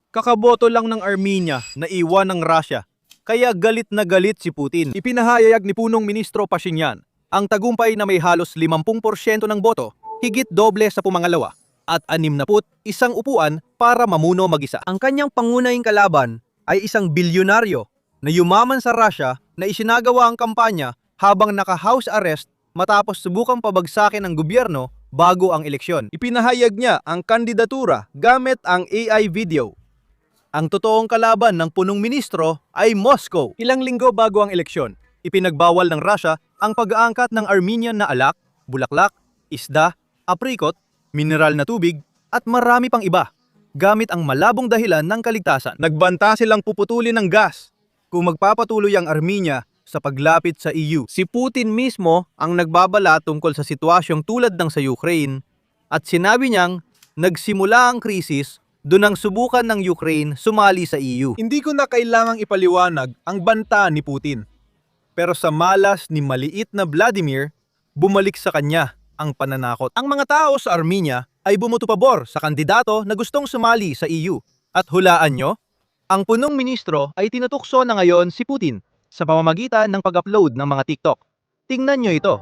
Kakaboto lang ng Armenia na iwan ng Russia. Kaya galit na galit si Putin. Ipinahayag ni Punong Ministro Pashinyan ang tagumpay na may halos 50% ng boto, higit doble sa pumangalawa, at 61 upuan para mamuno mag-isa. Ang kanyang pangunahing kalaban ay isang bilyonaryo na yumaman sa Russia na isinagawa ang kampanya habang naka-house arrest matapos subukang pabagsakin ng gobyerno bago ang eleksyon. Ipinahayag niya ang kandidatura gamit ang AI video. Ang totoong kalaban ng punong ministro ay Moscow. Ilang linggo bago ang eleksyon, ipinagbawal ng Russia ang pag-aangkat ng Armenian na alak, bulaklak, isda, aprikot, mineral na tubig, at marami pang iba, gamit ang malabong dahilan ng kaligtasan. Nagbanta silang puputulin ng gas kung magpapatuloy ang Armenia sa paglapit sa EU. Si Putin mismo ang nagbabala tungkol sa sitwasyong tulad ng sa Ukraine at sinabi niyang nagsimula ang krisis doon ang subukan ng Ukraine sumali sa EU. Hindi ko na kailangang ipaliwanag ang banta ni Putin. Pero sa malas ni maliit na Vladimir, bumalik sa kanya ang pananakot. Ang mga tao sa Armenia ay bumoto pabor sa kandidato na gustong sumali sa EU. At hulaan nyo, ang punong ministro ay tinutukso na ngayon si Putin sa pamamagitan ng pag-upload ng mga TikTok. Tingnan nyo ito.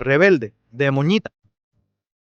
Rebelde, demonita.